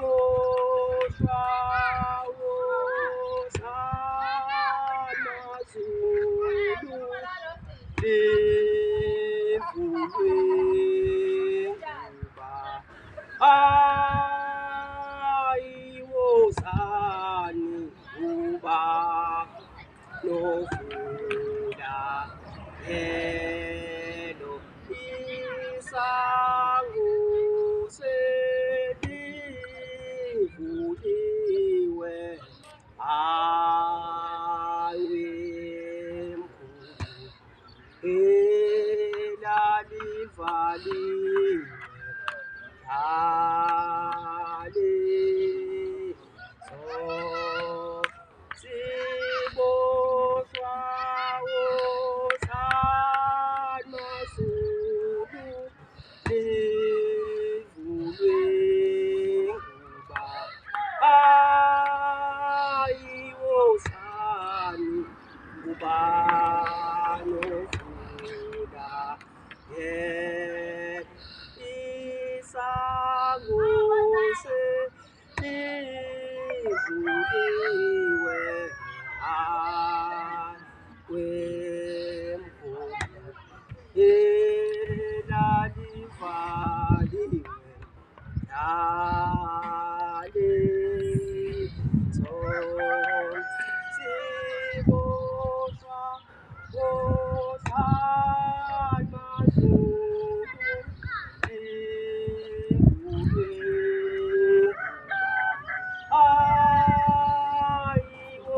Siboshwa wosamaZulu livulwe nguba ayiwozani nguba novula yelo isango selivuliwe awemkhulu elalivaliwe siboshwa wosamaZulu livulwe nguba ayiwozani nguba novula isango selivuliwe awemkhulu elalivaliwe siboshwa wosamaZulu livulwe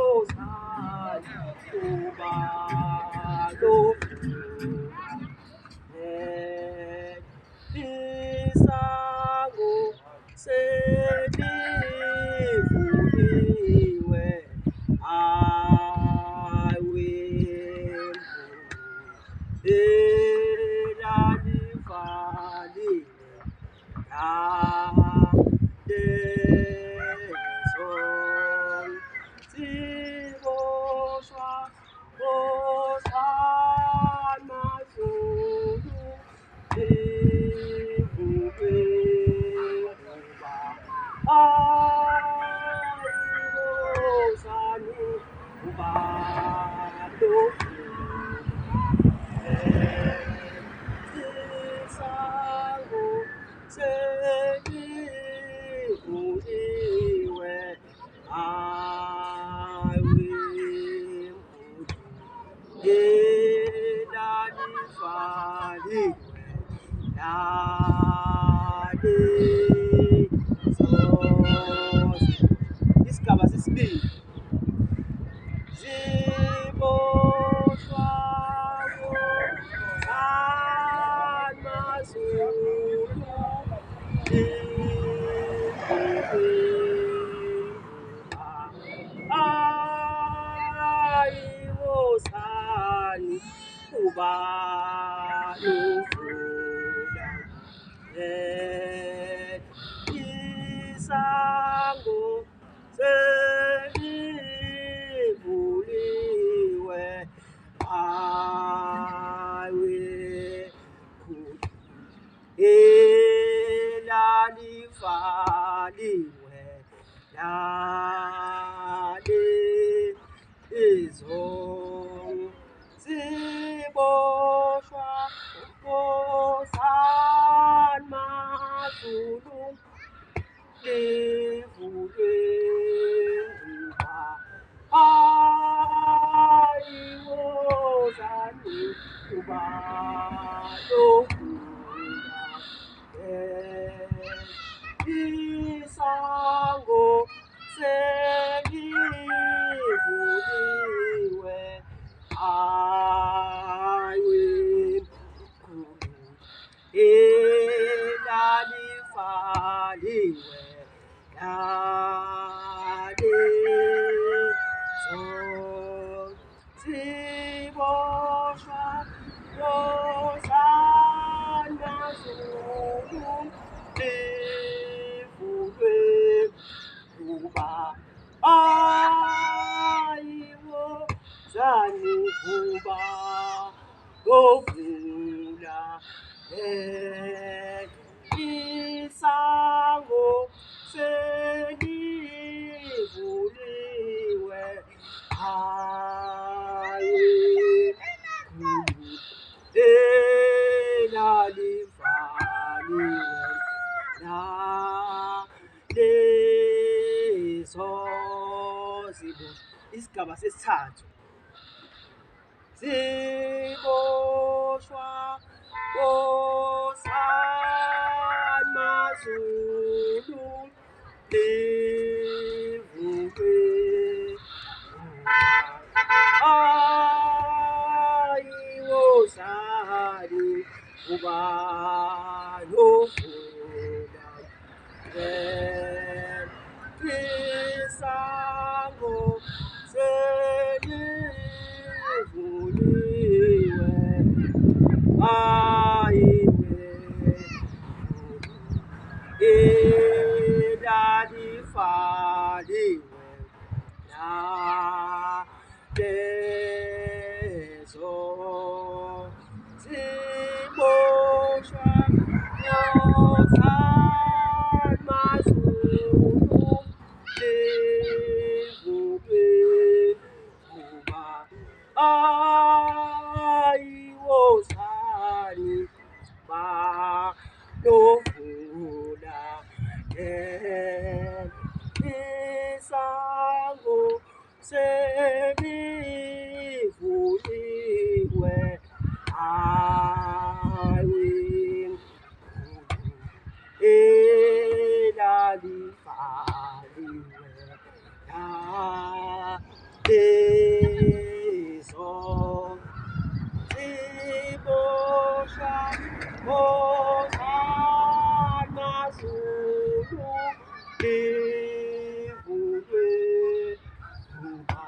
ayiwozani nguba novula isango selivuliwe awemkhulu elalivaliwe yalezo siboshwa wosamaZulu livulwe nguba ayiwozani nguba isango selivuliwe awemkhulu elalivaliwe yalezo isigaba sesibili siboshwa wosamaZulu ayiwozani nguba novula isango selivuliwe awemkhulu elalivaliwe yalezo siboshwa wosamaZulu livulwe nguba ayiwozani nguba novula isango selivuliwe awemkhulu elalivaliwe yalezo siboshwa wosamaZulu livulwe nguba ayiwozani nguba novula isango na leso zibo. Isigaba sesithathu. Ziboshwa kosanmazulu livuke ayiwosani uba nofunda isango selivuliwe ayiwe elalifaliwe na lezo ziboshwa yozalmazulu livuke uba ayiwosani ba novula isango selivuliwe ayinkulu elalifaliwe nalezo ziboshwa kosanmazulu livuke uba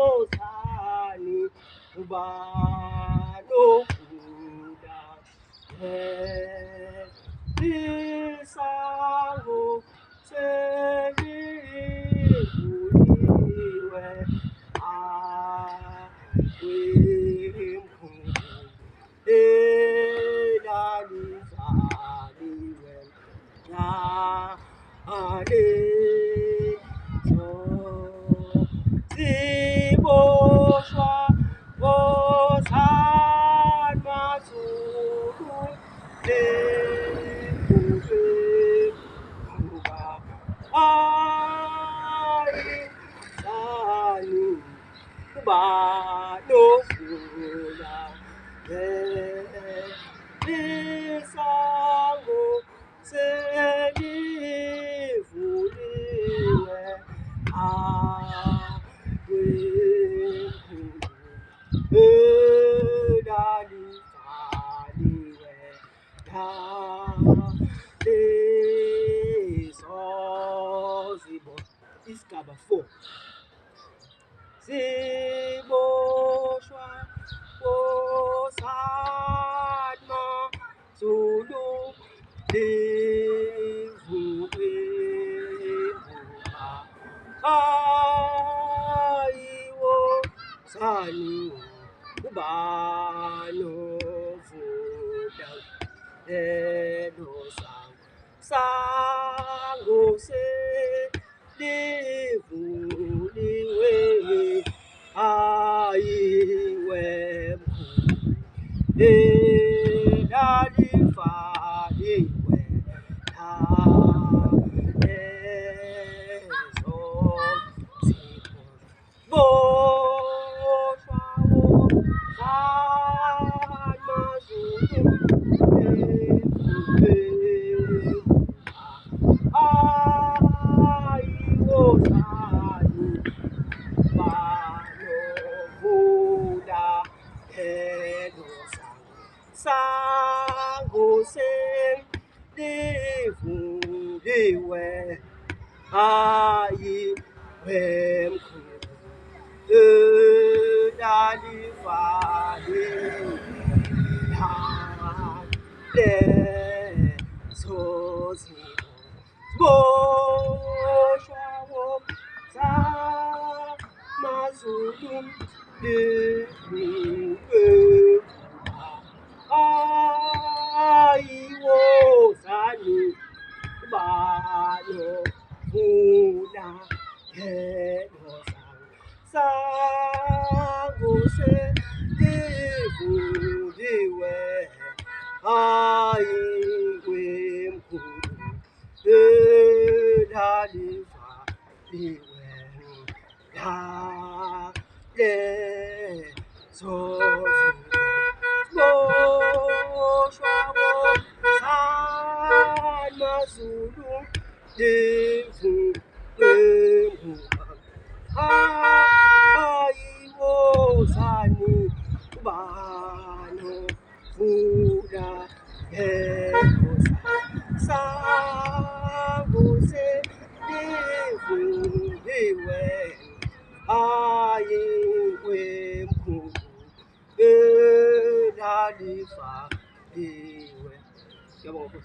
ayiwosani uba nofunda isango selivuliwe ayinkulu elalivaliwe nalezo ziboshwa kosanmazulu livuke uba ayisani uba novula isango selivuliwe ayinkulu elalivaliwe nalezo zibo. Isigaba 4. Ziboshwa kosanmazulu livuke uba ayiwosani uba novula sango selivuliwe ayiwe mkhulu elalifaliwe nalezo ziboshwa kosanmazulu livuke ayiwosani banovula sango selivuliwe ayiwe mkhulu elalivaliwe nalezo ziboshwa kosanmazulu livuke ayiwosani banovula sango selivuliwe ayiwemkhulu elalifa liwela lezo boshwa bosanazulu livukwenguba ayiwozani bano vula ngekosa sanguse livungiwe ayiwemkhulu elalifa liwe. Ngiyabonga.